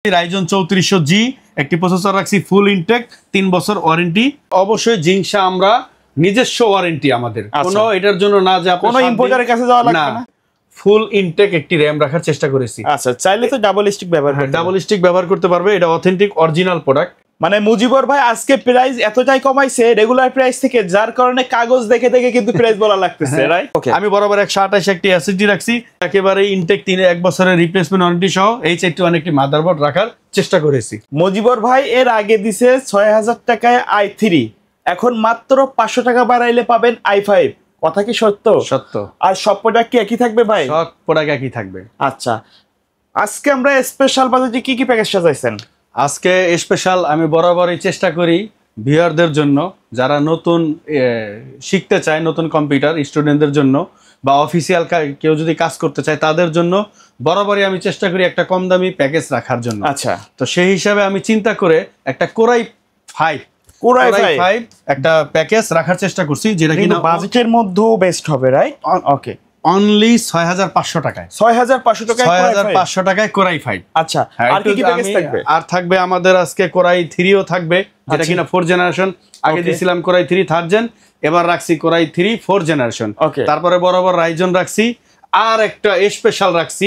Ryzen 3400G একটি processor রাখছি ফুল intact 3 বছর ওয়ারেন্টি। অবশ্যই জিংসা আমরা নিজস্ব ওয়ারেন্টি আমাদের, কোনো এটার জন্য না যে কোনো ইম্পোর্টারের কাছে যাওয়া লাগবে না। ফুল ইনটেক একটি র‍্যাম রাখার চেষ্টা করেছি। আচ্ছা, চাইলে তো ডাবল স্টিক ব্যবহার করতে ডাবল স্টিক ব্যবহার করতে পারবে। এটা অথেন্টিক অরিজিনাল প্রোডাক্ট। মানে মুজিবর ভাই আজকে প্রাইস এতটাই কমাইছে রেগুলার প্রাইস থেকে, যার কারণে কাগজ দেখে দেখে কিন্তু প্রাইস বলা লাগতেছে, রাইট? ওকে, আমি বরাবর 128 একটি এসএসডি রাখছি, একেবারে ইনটেক 1 বছরের রিপ্লেসমেন্ট ওয়ারেন্টি সহ H81 একটি মাদারবোর্ড রাখার চেষ্টা করেছি। মুজিবর ভাই এর আগে দিছে 6000 টাকায় i3, এখন মাত্র 500 টাকা বাড়াইলে পাবেন i5। কথা কি সত্য? সত্য। আর সব প্রোডাক্ট কি একই থাকবে ভাই? সব প্রোডাক্ট একই থাকবে। আচ্ছা, আজকে আমরা স্পেশাল বাজেটে কি কি প্যাকেজ সাজাইছেন? আজকে স্পেশাল আমি বরাবরই চেষ্টা করি ভিউয়ারদের জন্য, যারা নতুন শিখতে চায়, নতুন কম্পিউটার স্টুডেন্টদের জন্য বা অফিসিয়াল কেউ যদি কাজ করতে চায় তাদের জন্য বরাবরই আমি চেষ্টা করি একটা কম দামি প্যাকেজ রাখার জন্য। আচ্ছা, তো সেই হিসাবে আমি চিন্তা করে একটা কোরাই 5 একটা প্যাকেজ রাখার চেষ্টা করছি, যেটা কিনা বাজেটের মধ্যেও বেস্ট হবে, রাইট? ওকে, অনলি 6500 টাকায়। 6500 টাকায় 6500 টাকায় কোরাই 5। আচ্ছা, আর কি কি প্যাকেজ থাকবে? আর থাকবে আমাদের আজকে কোরাই 3 ও থাকবে, যেটা কিনা 4 জেনারেশন। আগে দিছিলাম কোরাই 3 3rd জেন, এবার রাখছি কোরাই 3 4 জেনারেশন। তারপরে বরাবর রাইজন রাখছি, আর একটা স্পেশাল রাখছি,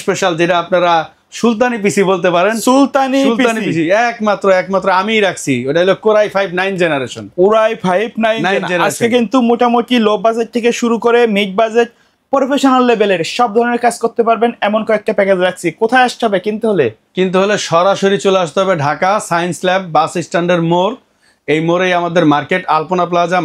স্পেশাল যেটা আপনারা সুলতানি পিসি বলতে পারেন। সুলতানি পিসি একমাত্র আমিই রাখছি, ওটা হলো কোরাই 5 9 জেনারেশন। Core i 5 9 generation. আজকে কিন্তু মোটামুটি লো বাজেট থেকে শুরু করে মিড বাজেট প্রফেশনাল লেভেলের সব ধরনের কাজ করতে পারবেন এমন কয়েকটা প্যাকেজ রাখছি। কোথায় আসতে হবে কিনতে হলে? সরাসরি চলে আসতে হবে ঢাকা সায়েন্স ল্যাব বাস স্ট্যান্ডের মোড়। এই মোড়েই আমাদের মার্কেট, আলপনা প্লাজা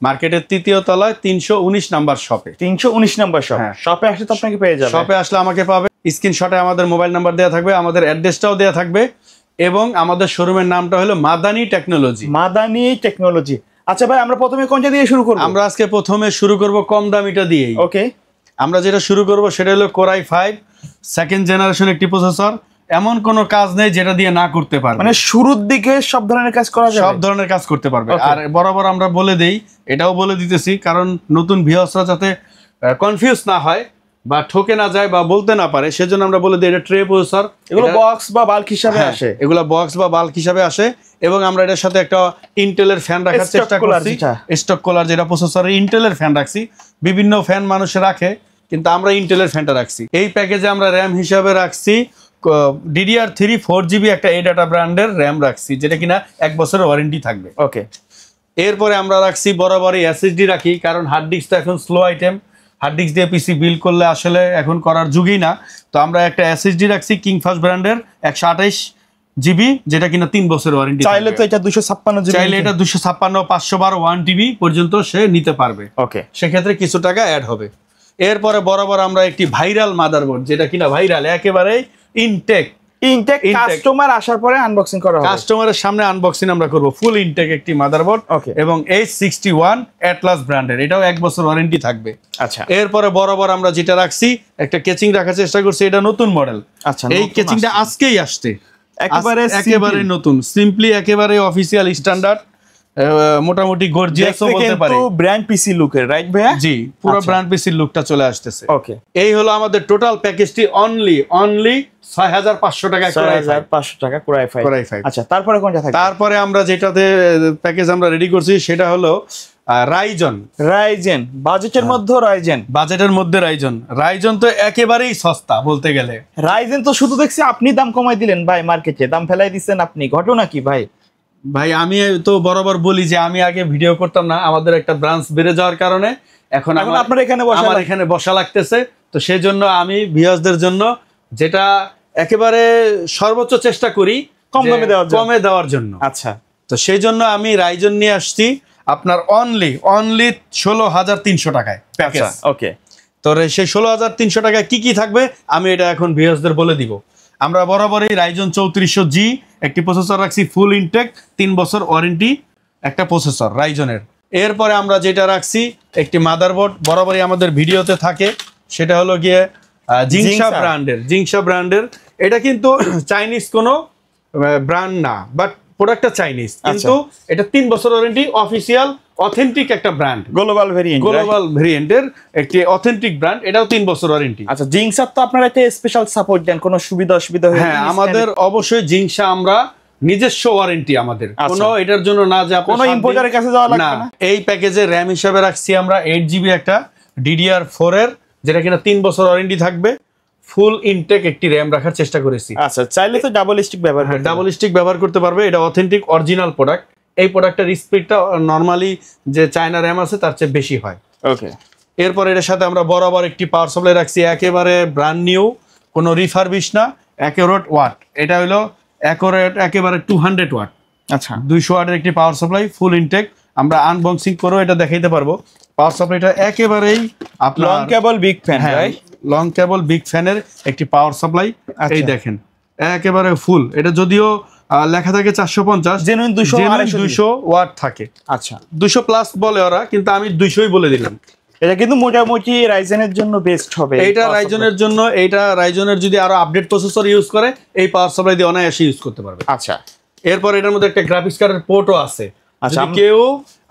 মার্কেটের 3য় তলায় 319 নাম্বার শপে। 319 নাম্বার শপ। শপে আসলে তো আপনাকে পেয়ে যাবেন। শপে আসলে আমাকে পাবে। স্ক্রিনশটে আমাদের মোবাইল নাম্বার দেওয়া থাকবে, আমাদের অ্যাড্রেসটাও দেওয়া থাকবে, এবং আমাদের শোরুমের নামটা হলো মাদানী টেকনোলজি। মাদানী টেকনোলজি। আচ্ছা ভাই, আমরা প্রথমে কোনটা দিয়ে শুরু করব? আমরা আজকে প্রথমে শুরু করব কম দামিটা দিয়েই। ওকে, আমরা যেটা শুরু করব সেটা হলো কোরাই 5 2nd জেনারেশন একটি প্রসেসর। এমন কোনো কাজ নেই যেটা দিয়ে না করতে পারবে, মানে শুরুর দিকে সব ধরনের কাজ করা যাবে, সব ধরনের কাজ করতে পারবে। আর বরাবর আমরা বলে দেই, এটাও বলে দিতেছি কারণ নতুন ভিউয়ার্সরা যাতে কনফিউজ না হয় বা ঠকে না যায় বা বলতে না পারে, সেজন্য আমরা বলে দিই এটা ট্রে প্রসেসর। এগুলো বক্স বা বাল্ক হিসাবে আসে, এগুলো বক্স বা বাল্ক হিসাবে আসে। এবং আমরা এটার সাথে একটা ইন্টেলের ফ্যান রাখার চেষ্টা করছি, স্টক কুলার, যেটা প্রসেসরে ইন্টেলের ফ্যান রাখছি। বিভিন্ন ফ্যান মানুষে রাখে, কিন্তু আমরা ইন্টেলের ফ্যানটা রাখছি। এই প্যাকেজে আমরা র্যাম হিসাবে রাখছি DDR3 4GB একটা এডাটা ব্র্যান্ডের র্যাম রাখছি, যেটা কিনা 1 বছরের ওয়ারেন্টি থাকবে। ওকে, এরপরে আমরা রাখছি বরাবরই এসএসডি রাখি, কারণ হার্ড ডিস্ক তো এখন স্লো আইটেম, হার্ড ডিস্ক দিয়ে পিসি বিল্ড করলে আসলে এখন করার যুগই না। তো আমরা একটা এসএসডি রাখছি কিংফাস্ট ব্র্যান্ডের 128GB, যেটা কিনা 3 বছরের ওয়ারেন্টি। চাইলে তো এটা 256GB, চাইলে এটা 256 512 1TB পর্যন্ত সে নিতে পারবে। ওকে, সেক্ষেত্রে কিছু টাকা অ্যাড হবে। এরপরে বরাবর আমরা একটি ভাইরাল মাদারবোর্ড, যেটা কিনা ভাইরাল একেবারে ইনটেক কাস্টমার আসার পরে আনবক্সিং করা হবে, কাস্টমারের সামনে আনবক্সিং আমরা করব। ফুল ইনটেক একটি মাদারবোর্ড এবং H61 অ্যাটলাস ব্র্যান্ডের, এটাও 1 বছর ওয়ারেন্টি থাকবে। আচ্ছা, এরপরে বরাবর আমরা যেটা রাখছি একটা কেচিং রাখার চেষ্টা করছি, এটা নতুন মডেল। আচ্ছা, এই কেচিংটা আজকেই আসছে, একেবারে নতুন, সিম্পলি একেবারে অফিসিয়াল স্ট্যান্ডার্ড, মোটামুটি গর্জিয়াসও বলতে পারি, ব্র্যান্ড পিসি লুকের, রাইট ভাইয়া? জি, পুরো ব্র্যান্ড পিসির লুকটা চলে আসতেছে। ওকে, এই হলো আমাদের টোটাল প্যাকেজটি, অনলি 6500 টাকা। 6500 টাকা কোরাই 5। আচ্ছা, তারপরে কোনটা থাকবে? তারপরে আমরা যেটাতে প্যাকেজ আমরা রেডি করছি সেটা হলো রাইজেন। বাজেটের মধ্যে রাইজন তো একেবারেই সস্তা বলতে গেলে। রাইজেন তো শুধু দেখছি আপনি দাম কমাই দিলেন ভাই, মার্কেটে দাম ফেলাই দিচ্ছেন আপনি, ঘটনা কি ভাই? ভাই আমি তো বরাবর বলি যে আমি আগে ভিডিও করতাম না, আমাদের একটা ব্রাঞ্চ বেড়ে যাওয়ার কারণে এখন আপনার এখানে বসা লাগতেছে। তো সেই জন্য আমি ভিউয়ার্সদের জন্য যেটা একেবারে সর্বোচ্চ চেষ্টা করি কমে দেওয়ার জন্য। আচ্ছা, তো সেই জন্য আমি রাইজন নিয়ে আসছি আপনার অনলি 16300 টাকায় প্যাকেজ। ওকে, তো সেই 16300 টাকায় কি থাকবে আমি এটা এখন ভিউয়ার্সদের বলে দিব। আমরা বরাবরই রাইজন 3400G একটি প্রসেসর রাখছি, ফুল ইনটেক 3 বছর ওয়ারেন্টি একটা প্রসেসর রাইজনের। এরপরে আমরা যেটা রাখছি একটি মাদারবোর্ড, বরাবরই আমাদের ভিডিওতে থাকে, সেটা হলো গিয়ে জিংসা ব্র্যান্ডের। এটা কিন্তু চাইনিজ কোনো ব্র্যান্ড না, বাট প্রোডাক্টটা চাইনিজ, কিন্তু এটা 3 বছর ওয়ারেন্টি, অফিসিয়াল অথেন্টিক একটা ব্র্যান্ড, গ্লোবাল ভেরিয়েন্টের একটি অথেন্টিক ব্র্যান্ড, এটাও 3 বছর ওয়ারেন্টি। আচ্ছা, জিংসার তো আপনারা একটা স্পেশাল সাপোর্ট দেন, কোনো অসুবিধা হলে? হ্যাঁ, আমাদের অবশ্যই জিংসা আমরা নিজস্ব ওয়ারেন্টি আমাদের, কোনো এটার জন্য না যে কোনো ইম্পোর্টারের কাছে যাওয়া লাগবে না। এই প্যাকেজে র‍্যাম হিসাবে রাখছি আমরা 8GB একটা DDR4 এর, যেটা কিনা 3 বছর ওয়ারেন্টি থাকবে। ফুল ইনটেক একটি র‍্যাম রাখার চেষ্টা করেছি। আচ্ছা, চাইলে তো ডাবল স্টিক ব্যবহার করতে পারবে। এটা অথেন্টিক অরিজিনাল প্রোডাক্ট। এই প্রোডাক্টের স্পিডটা নরমালি যে চায়না র‍্যাম আছে তার চেয়ে বেশি হয়। ওকে। এরপর এর সাথে আমরা বরাবর একটি পাওয়ার সাপ্লাই রাখছি, একেবারে ব্র্যান্ড নিউ, কোনো রিফারবিশ না, অ্যাকুরেট ওয়াট। এটা হলো অ্যাকুরেট একেবারে 200 ওয়াট। আচ্ছা, 200 ওয়াটের একটি পাওয়ার সাপ্লাই, ফুল ইনটেক। আমরা আনবক্সিং করেও এটা দেখাইতে পারবো। পাওয়ার সাপ্লাইটা একেবারেই আপনার লং কেবল বিগ ফ্যান, রাইট? লং কেবল বিগ ফ্যানের একটি পাওয়ার সাপ্লাই। এই দেখেন একেবারে ফুল। এটা যদিও লেখা থাকে 450, জেনুইন 200 ওয়াট থাকে। আচ্ছা, 200 প্লাস বলে ওরা, কিন্তু আমি 200ই বলে দিলাম। এটা কিন্তু মোটামুটি রাইজেনের জন্য বেস্ট হবে। এইটা রাইজনের জন্য, এইটা রাইজনের যদি আরো আপডেট প্রসেসর ইউজ করে এই পাওয়ার সাপ্লাই দিয়ে অনায়াসে ইউজ করতে পারবে। আচ্ছা, এরপর এটার মধ্যে একটা গ্রাফিক্স কার্ডের পোর্টও আছে। আচ্ছা, কেউ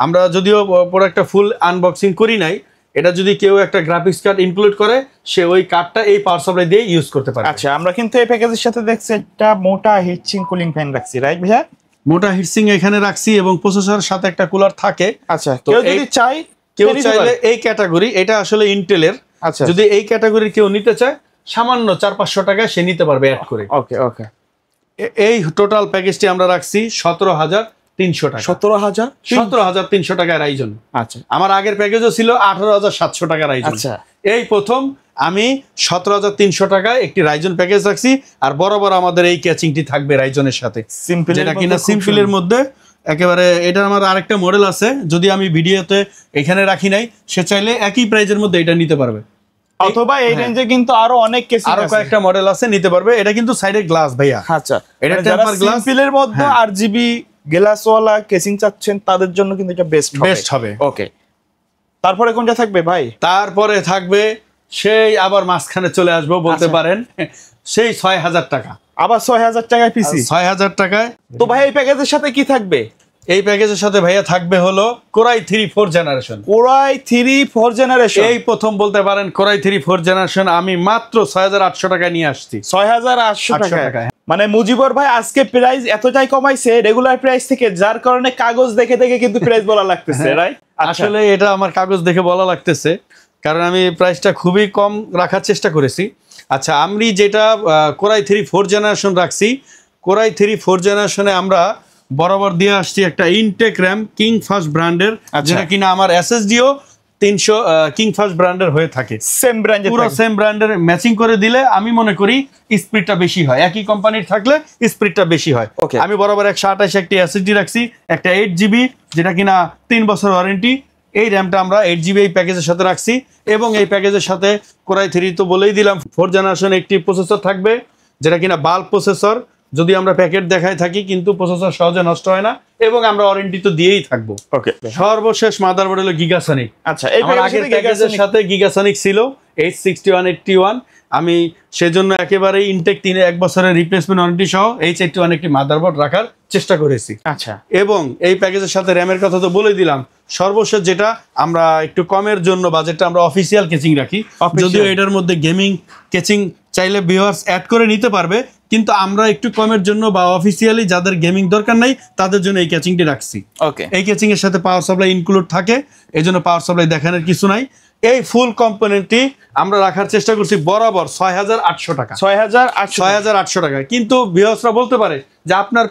আমরা যদিও প্রোডাক্টটা ফুল আনবক্সিং করি নাই, এটা যদি কেউ একটা গ্রাফিক্স কার্ড ইনক্লুড করে, সে ওই কার্ডটা এই পাওয়ার সাপ্লাই দিয়ে ইউজ করতে পারে। আচ্ছা, আমরা কিন্তু এই প্যাকেজের সাথে দেখছি একটা মোটা হিটসিং কুলিং ফ্যান রাখছি, রাইট ভাইয়া? মোটা হিটসিং এখানে রাখছি এবং প্রসেসরের সাথে একটা কুলার থাকে। আচ্ছা, কেউ যদি কেউ চাইলে এই ক্যাটাগরি, এটা আসলে ইন্টেলের, যদি এই ক্যাটাগরির কেউ নিতে চায় সামান্য 400-500 টাকায় সে নিতে পারবে অ্যাড করে। ওকে ওকে। এই টোটাল প্যাকেজটি আমরা রাখছি 17,300 টাকা। 17,300 টাকায় রাইজন। আচ্ছা, আমার আগের প্যাকেজও ছিল 18,700 টাকা রাইজন। আচ্ছা, এই প্রথম আমি 17,300 টাকায় একটি রাইজন প্যাকেজ রাখছি। আর বরাবর আমাদের এই ক্যাচিংটি থাকবে রাইজনের সাথে, যেটা কিনা সিম্পলের মধ্যে একেবারে। এটা আমার আরেকটা মডেল আছে, যদি আমি ভিডিওতে এখানে রাখি নাই, সে চাইলে একই প্রাইজের মধ্যে এটা নিতে পারবে। অথবা এই রেঞ্জে কিন্তু আরো অনেক কেসিং আছে, আরো কয়েকটা মডেল আছে, নিতে পারবে। এটা কিন্তু সাইডে গ্লাস ভাইয়া। আচ্ছা, এটা টেম্পার গ্লাস, সিম্পলের মধ্যে আরজিবি গ্লাসওয়ালা কেসিং চাচ্ছেন তাদের জন্য কিন্তু এটা বেস্ট হবে। ওকে, তারপরে কোনটা থাকবে ভাই? তারপরে থাকবে সেই আবার মাঝখানে চলে আসবো বলতে পারেন, সেই 6,000 টাকা। আবার 6,000 টাকায় পিসি? 6,000 টাকায়। তো ভাই এই প্যাকেজের সাথে কি থাকবে? এই প্যাকেজের সাথে ভাইয়া থাকবে হলো কোরাই 3 4 জেনারেশন। কোরাই 3 4 জেনারেশন এই প্রথম বলতে পারেন কোরাই 3 4 জেনারেশন আমি মাত্র 6,800 টাকায় নিয়ে আসছি। 6,800 টাকা। মানে মুজিবর ভাই আজকে প্রাইস এতটাই কমাইছে রেগুলার প্রাইস থেকে, যার কারণে কাগজ দেখে দেখে কিন্তু প্রাইস বলা লাগতেছে, রাইট? আসলে এটা আমার কাগজ দেখে বলা লাগতেছে, কারণ আমি প্রাইসটা খুবই কম রাখার চেষ্টা করেছি। আচ্ছা, আমি যেটা কোরাই 3 4 জেনারেশন রাখছি, কোরাই 3 4 জেনারেশনে আমরা বরাবর দিয়ে আসছি একটা ইনটেক র‍্যাম কিং ফাস্ট ব্র্যান্ডের, যেটা কিনা আমার এসএসডিও 300 কিং ফাস্ট ব্র্যান্ডের হয়ে থাকে। সেম ব্র্যান্ডের, পুরো সেম ব্র্যান্ডের ম্যাচিং করে দিলে আমি মনে করি স্পিডটা বেশি হয়। একই কোম্পানির থাকলে স্পিডটা বেশি হয়। আমি বরাবর 128 একটি এসএসডি রাখছি, একটা 8GB, যেটা কিনা 3 বছর ওয়ারেন্টি। এই র‍্যামটা আমরা 8GB এই প্যাকেজের সাথে রাখছি। এবং এই প্যাকেজের সাথে কোরাই 3 তো বলেই দিলাম 4 জেনারেশন একটি প্রসেসর থাকবে, যেটা কিনা বাল্ব প্রসেসর। যদি আমরা প্যাকেট দেখাই থাকি, কিন্তু প্রসেসর সহজে নষ্ট হয় না এবং আমরা ওয়ারেন্টি তো দিয়েই থাকবো। ওকে, সর্বশেষ মাদারবোর্ড হলো গিগাসনিক। আচ্ছা, এই প্যাকেজের সাথে গিগাসনিক ছিল H6181। আমি সেজন্য একেবারে ইনটেক 1 বছরের রিপ্লেসমেন্ট ওয়ারেন্টি সহ H81 একটি মাদারবোর্ড রাখার চেষ্টা করেছি। আচ্ছা, এবং এই প্যাকেজের সাথে র‍্যামের কথা তো বলে দিলাম। সর্বশেষ যেটা আমরা একটু কমের জন্য বাজেটটা আমরা অফিসিয়াল কেচিং রাখি, যদিও এটার মধ্যে গেমিং কেচিং চাইলে ভিউয়ার্স অ্যাড করে নিতে পারবে, কিন্তু আমরা একটু কমের জন্য বা অফিসিয়ালি যাদের গেমিং দরকার নাই তাদের জন্য এই কেচিংটি রাখছি। ওকে, এই কেচিং এর সাথে পাওয়ার সাপ্লাই ইনক্লুড থাকে, এই জন্য পাওয়ার সাপ্লাই দেখানোর কিছু নাই। এই ফুল কম্পোনেন্টটি আমরা রাখার চেষ্টা করছি বরাবর 6,800 টাকা। 6,800 টাকা। কিন্তু ভিউয়ার্সরা বলতে পারে যে আপনার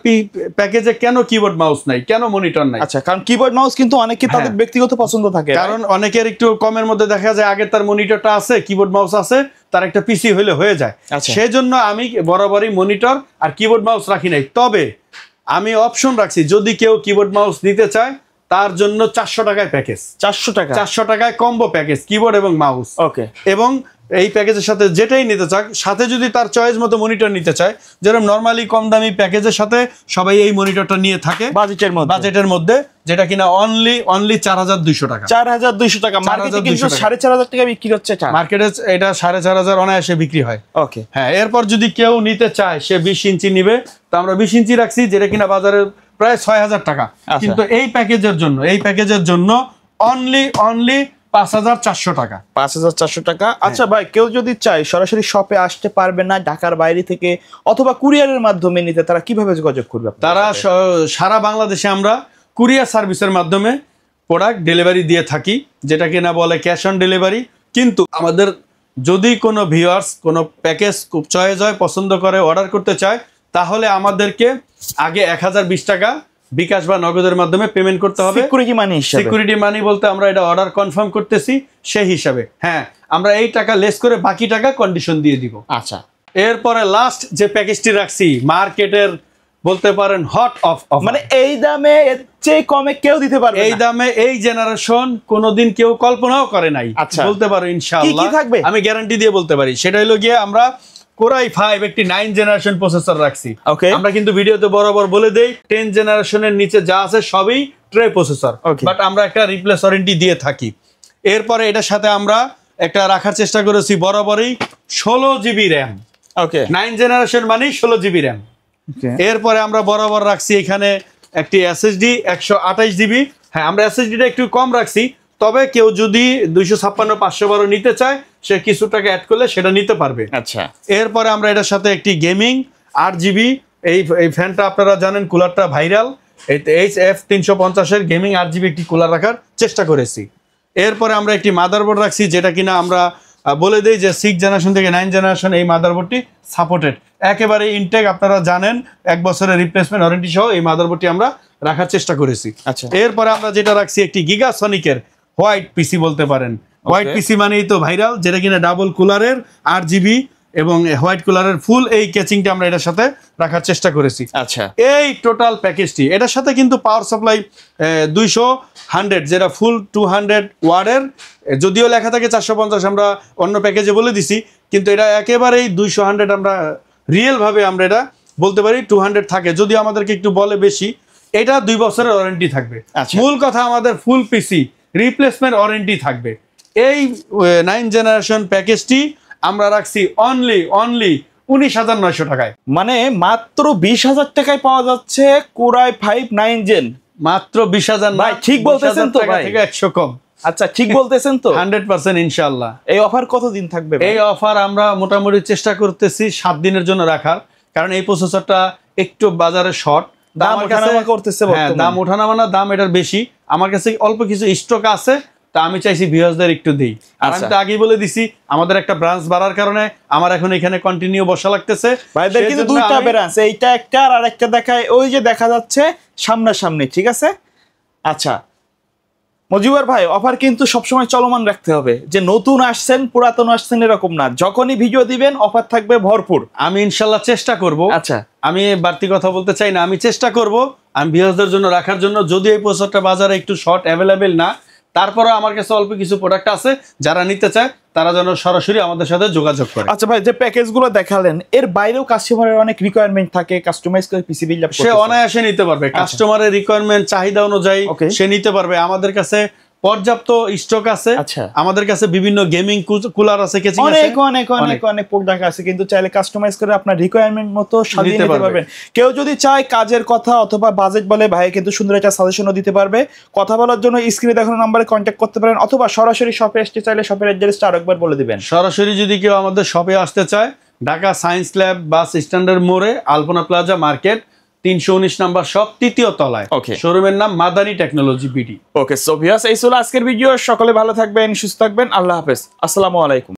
প্যাকেজে কেন কিবোর্ড মাউস নাই, কেন মনিটর নাই? আচ্ছা, কারণ কিবোর্ড মাউস কিন্তু অনেকে তাদের ব্যক্তিগত পছন্দ থাকে, কারণ অনেকের একটু কমের মধ্যে দেখা যায় আগে তার মনিটরটা আছে, কিবোর্ড মাউস আছে, তার একটা পিসি হলে হয়ে যায়। সেজন্য আমি বরাবরই মনিটর আর কিবোর্ড মাউস রাখি নাই। তবে আমি অপশন রাখছি, যদি কেউ কিবোর্ড মাউস নিতে চায় তার জন্য 400 টাকায় প্যাকেজ। 400 টাকায় কম্বো প্যাকেজ কিবোর্ড এবং মাউস। ওকে, এবং এই প্যাকেজের সাথে যেটাই নিতে চাক, সাথে যদি তার চয়েস মতো মনিটর নিতে চায়, যেরকম নরমালি কম দামি প্যাকেজের সাথে সবাই এই মনিটরটা নিয়ে থাকে বাজেটের মধ্যে, যেটা কিনা অনলি 4,200 টাকা। 4,200 টাকা। মার্কেটে কিন্তু 4,500 টাকা বিক্রি হচ্ছে। মার্কেটে এটা 4,500 অনায়াসে বিক্রি হয়। ওকে, হ্যাঁ। এরপর যদি কেউ নিতে চায় সে 20 ইঞ্চি নিবে, তো আমরা 20 ইঞ্চি রাখছি, যেটা কিনা বাজারে প্রায় 6000 টাকা। কিন্তু এই প্যাকেজের জন্য অনলি 5400 টাকা। 5400 টাকা। আচ্ছা ভাই, কেউ যদি চায় সরাসরি শপে আসতে পারবে না ঢাকার বাইরে থেকে অথবা কুরিয়ারের মাধ্যমে নিতে, তারা কিভাবে যোগাযোগ করবে? তারা সারা বাংলাদেশে আমরা কুরিয়ার সার্ভিসের মাধ্যমে প্রোডাক্ট ডেলিভারি দিয়ে থাকি, যেটা কিনা বলে ক্যাশ অন ডেলিভারি। কিন্তু আমাদের যদি কোনো ভিউয়ার্স কোনো প্যাকেজ খুব চয়েস হয়, পছন্দ করে, অর্ডার করতে চায়, তাহলে আমাদেরকে আগে 1020 টাকা বিকাশ বা নগদের মাধ্যমে পেমেন্ট করতে হবে। সিকিউরিটি মানি বলতে আমরা এটা অর্ডার কনফার্ম করতেছি সেই হিসাবে। হ্যাঁ, আমরা এই টাকা লেস করে বাকি টাকা কন্ডিশন দিয়ে দিব। আচ্ছা, এরপরে লাস্ট যে প্যাকেজটি রাখছি, মার্কেটের বলতে পারেন হট অফ, মানে এই দামে এর চেয়ে কমে কেউ দিতে পারবে না। এই দামে এই জেনারেশন কোনোদিন কেউ কল্পনাও করে নাই। বলতে পারো ইনশাআল্লাহ, আমি গ্যারান্টি দিয়ে বলতে পারি। সেটা হলো গিয়ে আমরা কোরাই 5 একটি 9 জেনারেশন প্রসেসর রাখছি। আমরা কিন্তু ভিডিওতে বরাবর বলে দেই 10 জেনারেশনের নিচে যা আছে সবই ট্রে প্রসেসর, বাট আমরা একটা রিপ্লেস ওয়ারেন্টি দিয়ে থাকি। এরপরে এটার সাথে আমরা একটা রাখার চেষ্টা করেছি বরাবরই 16 জিবি র্যাম। 9 জেনারেশন মানে 16 জিবি র্যাম। এরপরে আমরা বরাবর রাখছি এখানে একটি এসএসডি 128 জিবি। হ্যাঁ, আমরা এসএসডিটা একটু কম রাখছি, তবে কেউ যদি 256 512 নিতে চায় সে কিছু টাকা অ্যাড করলে সেটা নিতে পারবে। আচ্ছা, এরপরে আমরা এটার সাথে একটি গেমিং 8 জিবি, এই ফ্যানটা আপনারা জানেন কুলারটা ভাইরাল, HF 350 এর গেমিং 8 জিবি একটি কুলার রাখার চেষ্টা করেছি। এরপরে আমরা একটি মাদারবোর্ড রাখছি, যেটা কিনা আমরা বলে দেই যে 6 জেনারেশন থেকে 9 জেনারেশন এই মাদারবোর্ডটি সাপোর্টেড, একেবারে ইনটেক। আপনারা জানেন 1 বছরের রিপ্লেসমেন্ট ওয়ারেন্টি সহ এই মাদারবোর্ডটি আমরা রাখার চেষ্টা করেছি। আচ্ছা, এরপরে আমরা যেটা রাখছি একটি গিগাসনিকের হোয়াইট পিসি বলতে পারেন। হোয়াইট পিসি মানেই তো ভাইরাল, যেটা কিনা ডাবল কুলারের 8 জিবি এবং হোয়াইট কুলারের ফুল এই ক্যাচিংটা আমরা এটার সাথে রাখার চেষ্টা করেছি। আচ্ছা, এই টোটাল প্যাকেজটি, এটার সাথে কিন্তু পাওয়ার সাপ্লাই 200 যেটা ফুল 200 ওয়াটের, যদিও লেখা থাকে 450, আমরা অন্য প্যাকেজে বলে দিছি, কিন্তু এটা একেবারেই 200 আমরা রিয়েল ভাবে আমরা এটা বলতে পারি 200 থাকে, যদিও আমাদেরকে একটু বলে বেশি। এটা 2 বছরের ওয়ারেন্টি থাকবে। মূল কথা আমাদের ফুল পিসি রিপ্লেসমেন্ট ওয়ারেন্টি থাকবে। এই 9 জেনারেশন প্যাকেজটি আমরা রাখছি অনলি 19,900 টাকায়। মানে মাত্র 20,000 টাকায় পাওয়া যাচ্ছে কোরাই 5 9 জেন, মাত্র 20,000। ভাই ঠিক বলতেছেন তো ভাই? থেকে 100 কম। আচ্ছা, ঠিক বলতেছেন তো? 100% ইনশাআল্লাহ। এই অফার কতদিন থাকবে? এই অফার আমরা মোটামুটি চেষ্টা করতেছি 7 দিনের জন্য রাখার, কারণ এই প্রসেসরটা একটু বাজারে শর্ট, দাম ওঠানামা করতেছে। হ্যাঁ, দাম ওঠানামা না, দাম এটার বেশি। আমার কাছে অল্প কিছু স্টক আছে, তা আমি চাইছি ভিউয়ারদের একটু দেই। আর আমি তো আগেই বলে দিছি আমাদের একটা ব্রাঞ্চ বাড়ার কারণে আমার এখন এখানে কন্টিনিউ বসা লাগতেছে। ভাইদের কিন্তু দুইটা ব্রাঞ্চ, এইটা একটা আর আরেকটা দেখায়, ওই যে দেখা যাচ্ছে সামনাসামনি, ঠিক আছে? আচ্ছা মজিবর ভাই, অফার কিন্তু সবসময় চলমান রাখতে হবে, যে নতুন আসছেন পুরাতন আসছেন এরকম না, যখনই ভিডিও দিবেন অফার থাকবে ভরপুর। আমি ইনশাল্লাহ চেষ্টা করব। আচ্ছা, আমি বাড়তি কথা বলতে চাই না, আমি চেষ্টা করব আমি ভিউয়ারদের জন্য রাখার জন্য। যদি এই প্রসেসরটা বাজারে একটু শর্ট অ্যাভেলেবেল না, তারপরে আমার কাছে অল্প কিছু প্রোডাক্ট আছে, যারা নিতে চায় তারা যেন সরাসরি আমাদের সাথে যোগাযোগ করে। আচ্ছা ভাই, যে প্যাকেজগুলো দেখালেন এর বাইরেও কাস্টমারের অনেক রিকোয়ারমেন্ট থাকে, কাস্টমাইজ করে পিসি বিল্ড আপ সে অনায়াসে নিতে পারবে। কাস্টমারের রিকোয়ারমেন্ট চাহিদা অনুযায়ী সে নিতে পারবে। আমাদের কাছে পর্যাপ্ত স্টক আছে। আমাদের কাছে বিভিন্ন গেমিং কুলার আছে, অনেক প্রোডাক্ট আছে, কিন্তু চাইলে কাস্টমাইজ করে আপনার রিকোয়ারমেন্ট মতো সাজিয়ে নিতে পারবেন। কেউ যদি চায় কাজের কথা অথবা বাজেট বলে, ভাই কিন্তু সুন্দর একটা সাজেশনও দিতে পারবে। কথা বলার জন্য স্ক্রিনে দেখানো নম্বরে কন্ট্যাক্ট করতে পারেন, অথবা সরাসরি শপে আসতে চাইলে শপের অ্যাড্রেসটা আরেকবার বলে দিবেন। সরাসরি যদি কেউ আমাদের শপে আসতে চায়, ঢাকা সায়েন্স ল্যাব বাস স্ট্যান্ডের মোড়ে আলপনা প্লাজা মার্কেট 319 নাম্বার শপ, 3য় তলায়। শোরুমের নাম মাদানী টেকনোলজি বিডি। ওকে, সো ভিউয়ার্স, এই ছিল আজকের ভিডিও। সকলে ভালো থাকবেন, সুস্থ থাকবেন। আল্লাহ হাফেজ, আসসালামু আলাইকুম।